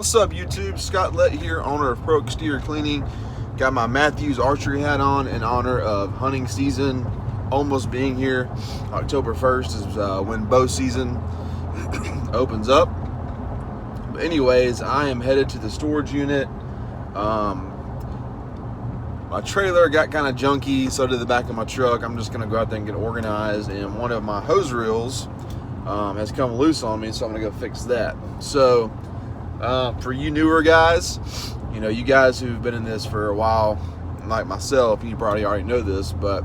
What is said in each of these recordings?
What's up, YouTube? Scott Lett here, owner of Pro Exterior Cleaning. Got my Matthews archery hat on in honor of hunting season almost being here. October 1st is when bow season opens up. But anyways, I am headed to the storage unit. My trailer got kind of junky, so did the back of my truck. I'm just going to go out there and get organized, and one of my hose reels has come loose on me, so I'm going to go fix that. So for you newer guys, you guys who've been in this for a while, like myself, you probably already know this, but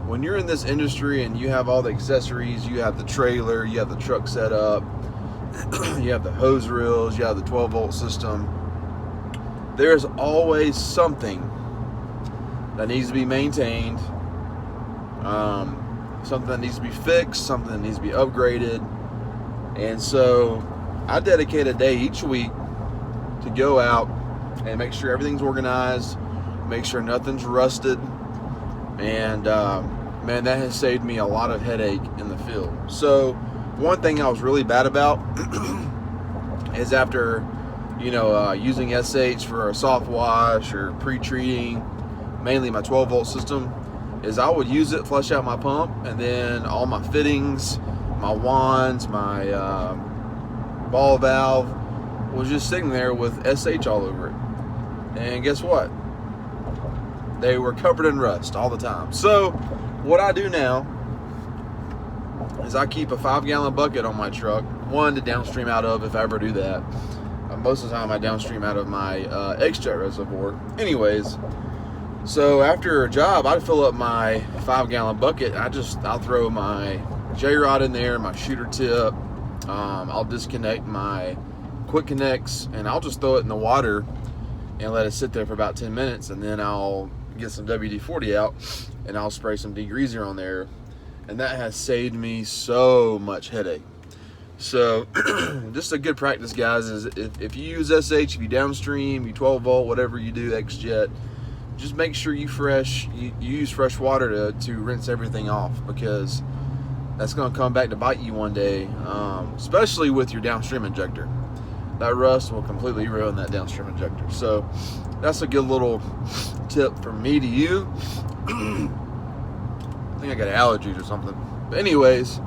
when you're in this industry and you have all the accessories, you have the trailer, you have the truck set up, you have the hose reels, you have the 12-volt system, there's always something that needs to be maintained, something that needs to be fixed, something that needs to be upgraded. And so I dedicate a day each week to go out and make sure everything's organized, make sure nothing's rusted, and man, that has saved me a lot of headache in the field. So one thing I was really bad about is after using SH for a soft wash or pre-treating mainly my 12-volt system, is I would use it, flush out my pump, and then all my fittings, my wands, my ball valve was just sitting there with SH all over it. And guess what? They were covered in rust all the time. So what I do now is I keep a 5-gallon bucket on my truck, one to downstream out of if I ever do that. Most of the time I downstream out of my X-Jet reservoir. Anyways, so after a job, I'd fill up my 5-gallon bucket. I'll throw my J-rod in there, my shooter tip. I'll disconnect my quick connects, and I'll just throw it in the water and let it sit there for about 10 minutes, and then I'll get some WD-40 out and I'll spray some degreaser on there, and that has saved me so much headache. So just a good practice, guys, is if you use SH, if you downstream, you 12-volt, whatever you do, X-Jet, just make sure you use fresh water to rinse everything off, because that's going to come back to bite you one day, especially with your downstream injector. That rust will completely ruin that downstream injector. So that's a good little tip from me to you. I think I got allergies or something. But anyways,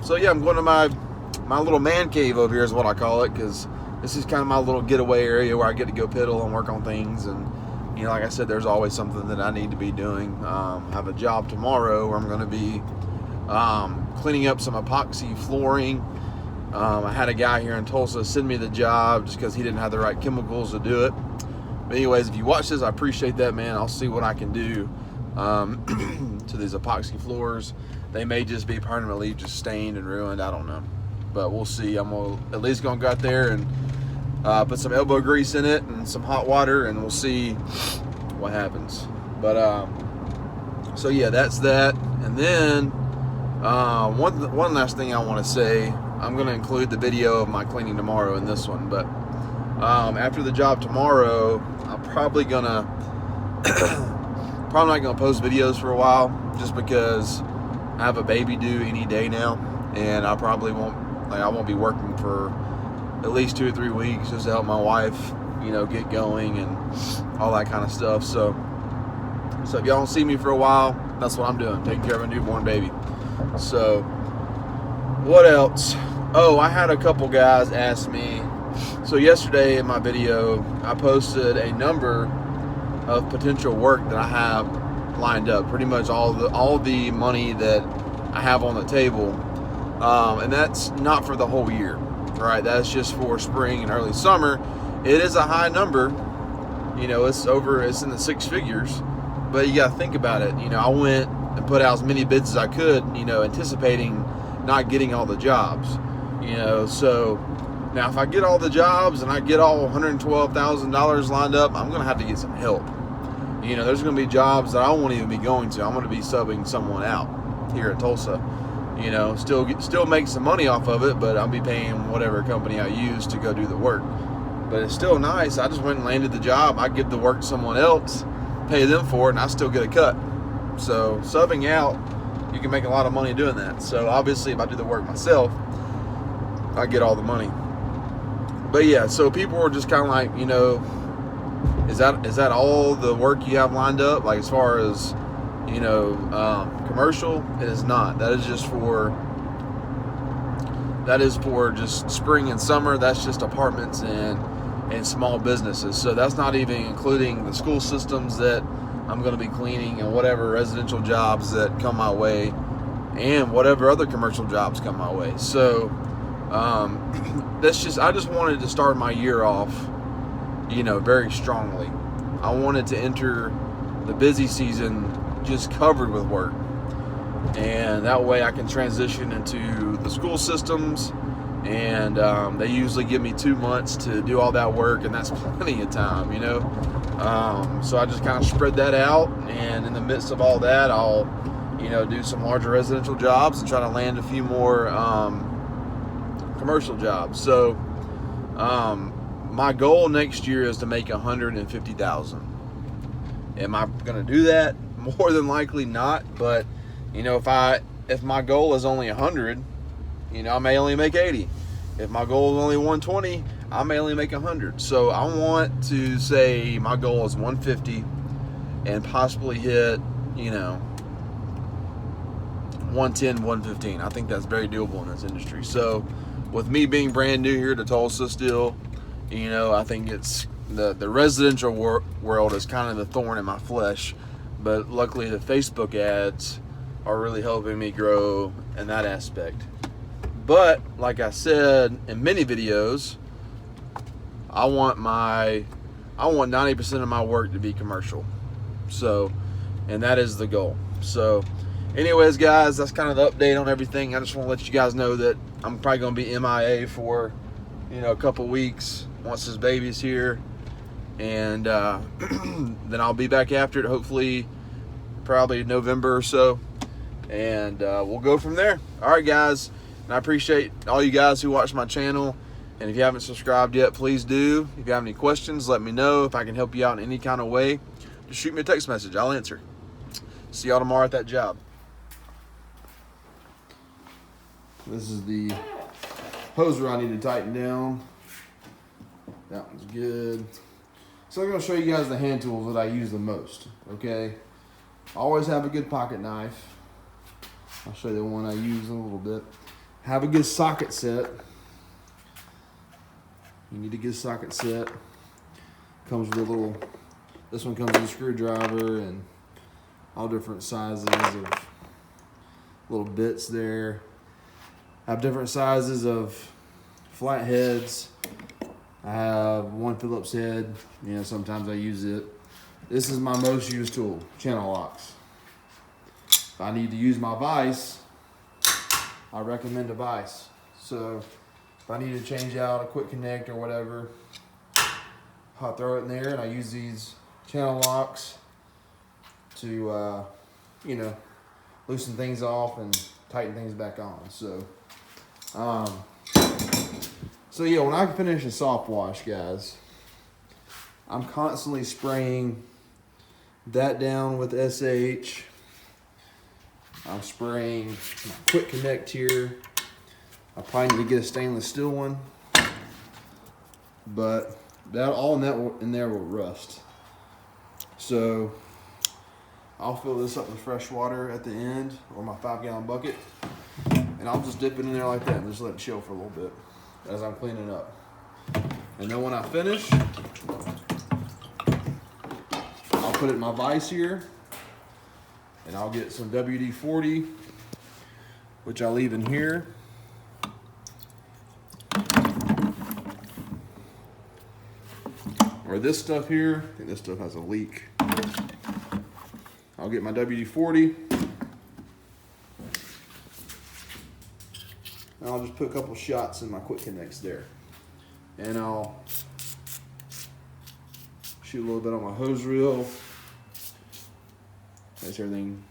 so yeah, I'm going to my little man cave over here is what I call it, because this is kind of my little getaway area where I get to go piddle and work on things. And like I said, there's always something that I need to be doing. I have a job tomorrow where I'm going to be cleaning up some epoxy flooring. I had a guy here in Tulsa send me the job just because he didn't have the right chemicals to do it. But anyways, if you watch this, I appreciate that, man. I'll see what I can do to these epoxy floors. They may just be permanently just stained and ruined. I don't know, but we'll see. I'm at least gonna go out there and put some elbow grease in it and some hot water, and we'll see what happens. But so yeah, that's that. And then one last thing I want to say. I'm going to include the video of my cleaning tomorrow in this one, but after the job tomorrow, I'm probably not going to post videos for a while, just because I have a baby due any day now, and I probably won't be working for at least 2 or 3 weeks just to help my wife, get going and all that kind of stuff. So if y'all don't see me for a while, that's what I'm doing, taking care of a newborn baby. So what else? Oh, I had a couple guys ask me. So yesterday in my video, I posted a number of potential work that I have lined up. Pretty much all the money that I have on the table, and that's not for the whole year, right? That's just for spring and early summer. It is a high number. It's in the 6 figures, but you got to think about it. I went and put out as many bids as I could, anticipating not getting all the jobs, so now if I get all the jobs and I get all $112,000 lined up, I'm going to have to get some help. There's going to be jobs that I won't even be going to. I'm going to be subbing someone out here at Tulsa, still make some money off of it, but I'll be paying whatever company I use to go do the work. But it's still nice. I just went and landed the job. I give the work to someone else, pay them for it, and I still get a cut. So subbing out, you can make a lot of money doing that. So obviously if I do the work myself, I get all the money. But yeah, so people were just kind of like, is that all the work you have lined up? Like as far as, commercial? It is not. That is for just spring and summer. That's just apartments and small businesses. So that's not even including the school systems that I'm going to be cleaning and whatever residential jobs that come my way and whatever other commercial jobs come my way. So I just wanted to start my year off, very strongly. I wanted to enter the busy season just covered with work. And that way I can transition into the school systems, and they usually give me 2 months to do all that work, and that's plenty of time, so I just kind of spread that out, and in the midst of all that, I'll do some larger residential jobs and try to land a few more commercial jobs. So my goal next year is to make $150,000. Am I going to do that? More than likely not, but if my goal is only 100, I may only make 80. If my goal is only 120, I may only make 100. So I want to say my goal is 150 and possibly hit, 110, 115. I think that's very doable in this industry. So with me being brand new here to Tulsa still, I think it's the residential world is kind of the thorn in my flesh. But luckily the Facebook ads are really helping me grow in that aspect. But like I said in many videos, I want 90% of my work to be commercial. So, and that is the goal. So anyways, guys, that's kind of the update on everything. I just want to let you guys know that I'm probably going to be MIA for, a couple weeks once this baby's here. And then I'll be back after it, hopefully probably November or so. And we'll go from there. All right, guys. And I appreciate all you guys who watch my channel. And if you haven't subscribed yet, please do. If you have any questions, let me know. If I can help you out in any kind of way, just shoot me a text message. I'll answer. See y'all tomorrow at that job. This is the hoser I need to tighten down. That one's good. So I'm going to show you guys the hand tools that I use the most, okay? I always have a good pocket knife. I'll show you the one I use in a little bit. Have a good socket set. You need a good socket set. Comes with a little, this one comes with a screwdriver and all different sizes of little bits there. Have different sizes of flat heads. I have one Phillips head. Sometimes I use it. This is my most used tool, channel locks. If I need to use my vise, I recommend a vise. So if I need to change out a quick connect or whatever, I'll throw it in there, and I use these channel locks to, loosen things off and tighten things back on. So yeah, when I finish a soft wash, guys, I'm constantly spraying that down with SH. I'm spraying my quick connect here. I probably need to get a stainless steel one, but that all in there will rust. So I'll fill this up with fresh water at the end, or my 5-gallon bucket, and I'll just dip it in there like that and just let it chill for a little bit as I'm cleaning up. And then when I finish, I'll put it in my vise here, and I'll get some WD-40, which I'll leave in here. Or this stuff here, I think this stuff has a leak. I'll get my WD-40. And I'll just put a couple shots in my quick connects there. And I'll shoot a little bit on my hose reel. That's everything.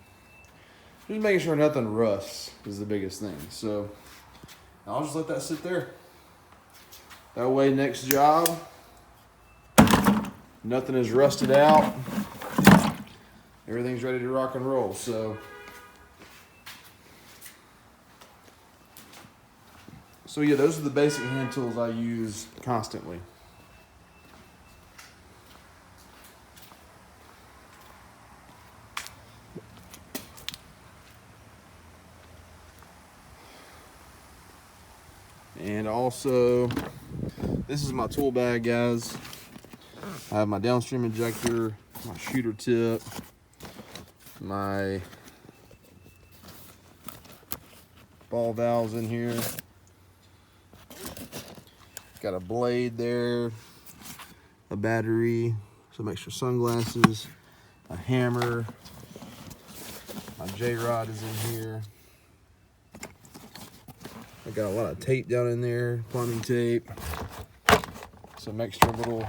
Just making sure nothing rusts is the biggest thing. So I'll just let that sit there. That way, next job, nothing is rusted out. Everything's ready to rock and roll. So So yeah, those are the basic hand tools I use constantly. And also, this is my tool bag, guys. I have my downstream injector, my shooter tip, my ball valves in here. Got a blade there, a battery, some extra sunglasses, a hammer, my J-rod is in here. I got a lot of tape down in there, plumbing tape, some extra little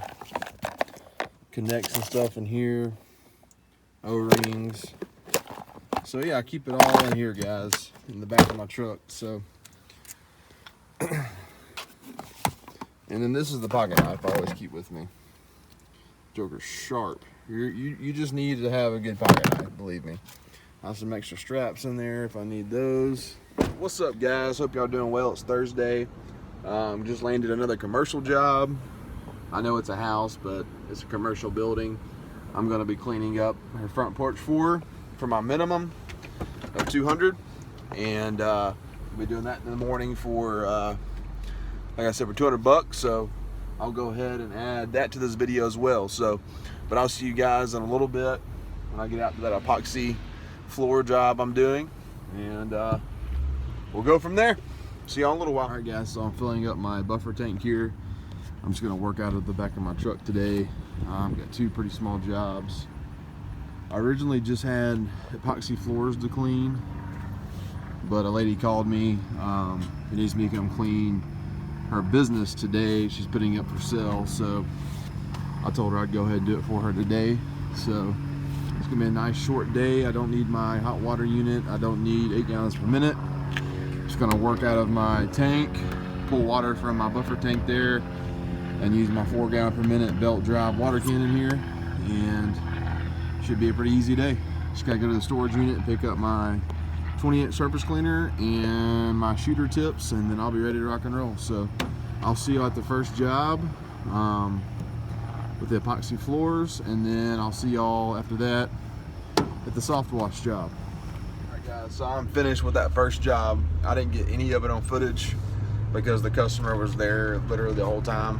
connects and stuff in here, O-rings. So yeah, I keep it all in here, guys, in the back of my truck. So, and then this is the pocket knife I always keep with me. Joker's sharp. You just need to have a good pocket knife, believe me. I have some extra straps in there if I need those. What's up, guys? Hope y'all doing well. It's Thursday. Just landed another commercial job. I know it's a house, but it's a commercial building. I'm going to be cleaning up her front porch for my minimum of 200, and we'll be doing that in the morning for like I said, for 200 bucks. So I'll go ahead and add that to this video as well. So, but I'll see you guys in a little bit when I get out to that epoxy floor job I'm doing, and we'll go from there. See y'all in a little while. All right, guys, so I'm filling up my buffer tank here. I'm just gonna work out of the back of my truck today. Got two pretty small jobs. I originally just had epoxy floors to clean, but a lady called me. It needs me to come clean her business today. She's putting it up for sale, so I told her I'd go ahead and do it for her today. So it's gonna be a nice short day. I don't need my hot water unit. I don't need 8 gallons per minute. Just gonna work out of my tank, pull water from my buffer tank there, and use my 4 gallon per minute belt drive water cannon here, and should be a pretty easy day. Just gotta go to the storage unit and pick up my 20-inch surface cleaner and my shooter tips, and then I'll be ready to rock and roll. So I'll see you at the first job with the epoxy floors, and then I'll see y'all after that at the soft wash job. All right, guys, so I'm finished with that first job. I didn't get any of it on footage because the customer was there literally the whole time.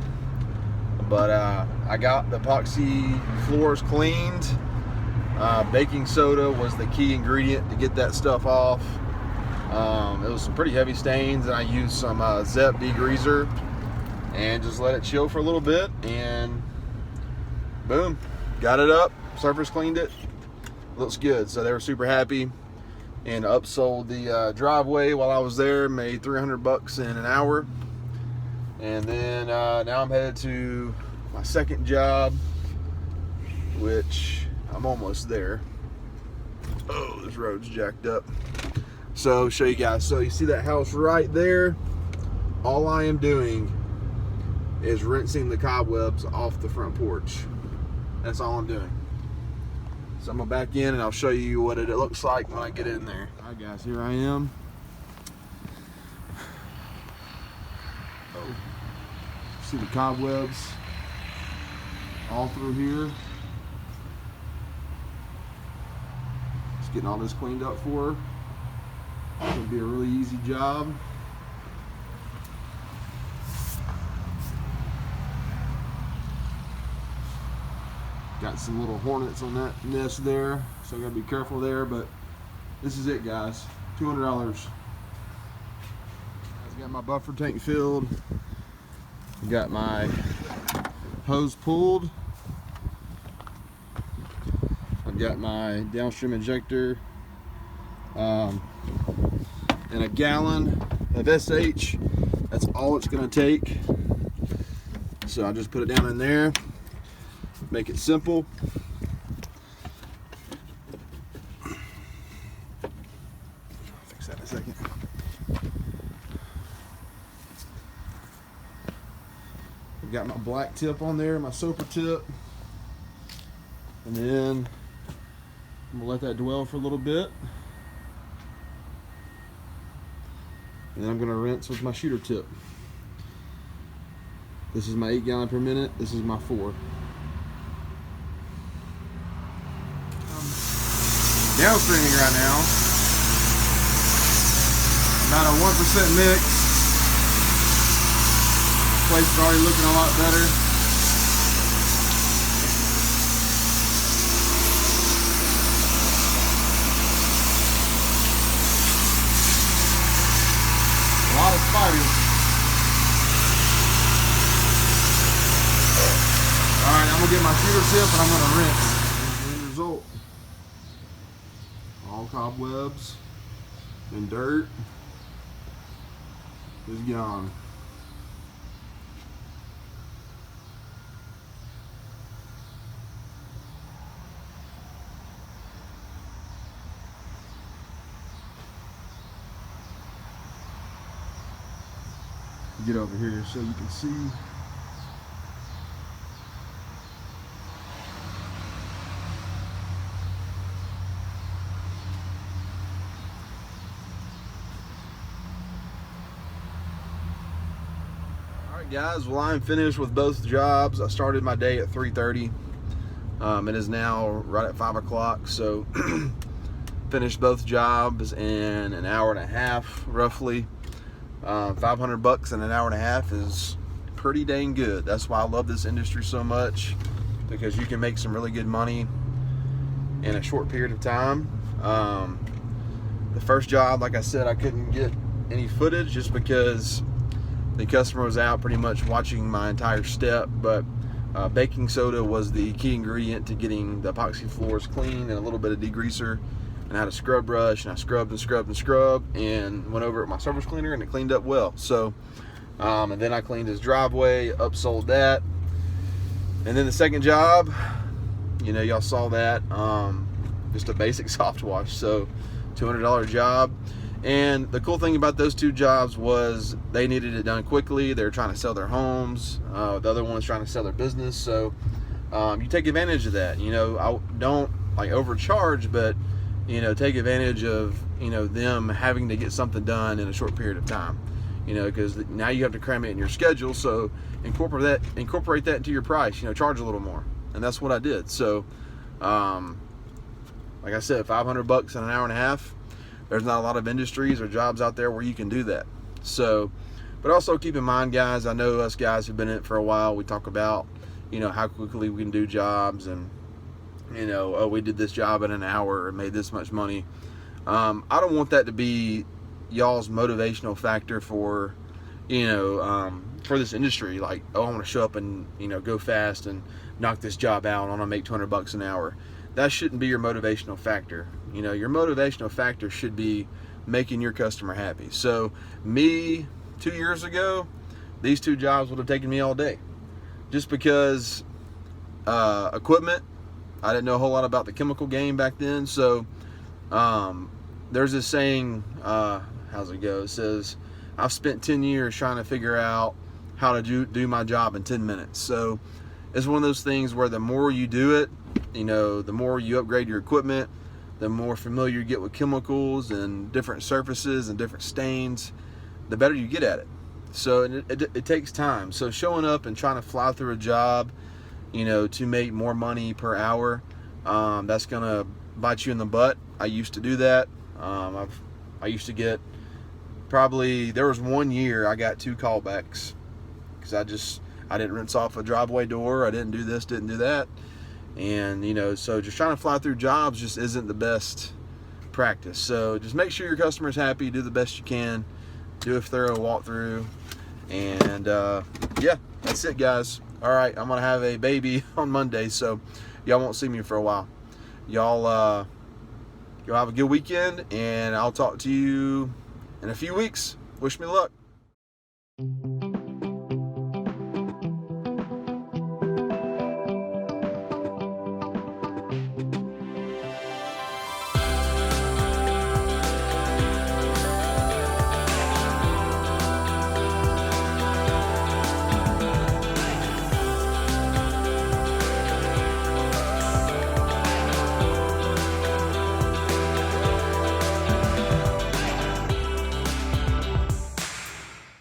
But I got the epoxy floors cleaned. Baking soda was the key ingredient to get that stuff off. It was some pretty heavy stains, and I used some Zep degreaser and just let it chill for a little bit, and boom, got it up, surface cleaned it, looks good. So they were super happy, and upsold the driveway while I was there, made 300 bucks in an hour. And then now I'm headed to my second job, which I'm almost there. Oh, this road's jacked up. So show you guys. So you see that house right there? All I am doing is rinsing the cobwebs off the front porch. That's all I'm doing. So I'm gonna back in and I'll show you what it looks like when I get in there. All right, guys, here I am. Oh. See the cobwebs all through here. Just getting all this cleaned up for her. It's gonna be a really easy job. Got some little hornets on that nest there, so I gotta be careful there, but this is it, guys. $200. I've got my buffer tank filled. Got my hose pulled. I've got my downstream injector and a gallon of SH. That's all it's gonna take. So I'll just put it down in there, make it simple. I'll fix that in a second. I've got my black tip on there, my soaper tip, and then I'm gonna let that dwell for a little bit. and then I'm going to rinse with my shooter tip. This is my 8 gallon per minute. This is my 4. Downstreaming right now. About a 1% mix. Place is already looking a lot better. A lot of spiders. Alright, I'm gonna get my shooter tip and I'm gonna rinse. Here's the end result. All cobwebs and dirt is gone. Get over here so you can see. Alright guys, well I'm finished with both jobs. I started my day at 3:30. It is now right at 5 o'clock, so finished both jobs in an hour and a half roughly. $500 in an hour and a half is pretty dang good. That's why I love this industry so much, because you can make some really good money in a short period of time. The first job, like I said, I couldn't get any footage just because the customer was out pretty much watching my entire step, but baking soda was the key ingredient to getting the epoxy floors clean, and a little bit of degreaser, and I had a scrub brush, and I scrubbed and scrubbed and scrubbed, and went over it with my surface cleaner, and it cleaned up well. So, and then I cleaned his driveway, upsold that, and then the second job, you know, y'all saw that, just a basic soft wash, so $200 job. And the cool thing about those two jobs was they needed it done quickly. They were trying to sell their homes. The other one was trying to sell their business. So you take advantage of that. You know, I don't like overcharge, but you know, take advantage of, you know, them having to get something done in a short period of time. You know, because now you have to cram it in your schedule. So incorporate that into your price. You know, charge a little more, and that's what I did. So, like I said, $500 in an hour and a half. There's not a lot of industries or jobs out there where you can do that. So, but also keep in mind, guys, I know us guys who've been in it for a while, we talk about, you know, how quickly we can do jobs, and, you know, oh, we did this job in an hour and made this much money. I don't want that to be y'all's motivational factor for, you know, for this industry. Like, oh, I want to show up and, you know, go fast and knock this job out. I want to make $200 an hour. That shouldn't be your motivational factor. You know, your motivational factor should be making your customer happy. So me, 2 years ago, these two jobs would have taken me all day, just because equipment, I didn't know a whole lot about the chemical game back then. So there's this saying, how's it go? It says, I've spent 10 years trying to figure out how to do my job in 10 minutes. So it's one of those things where the more you do it, you know, the more you upgrade your equipment, the more familiar you get with chemicals and different surfaces and different stains, the better you get at it. So it takes time. So showing up and trying to fly through a job, you know, to make more money per hour, that's gonna bite you in the butt. I used to do that. I used to get there was 1 year I got 2 callbacks because I didn't rinse off a driveway door. I didn't do this, didn't do that. And, you know, so just trying to fly through jobs just isn't the best practice. So just make sure your customer's happy, do the best you can, do a thorough walkthrough, and yeah, that's it, guys. All right, I'm gonna have a baby on Monday, so y'all won't see me for a while. Y'all have a good weekend, and I'll talk to you in a few weeks. Wish me luck.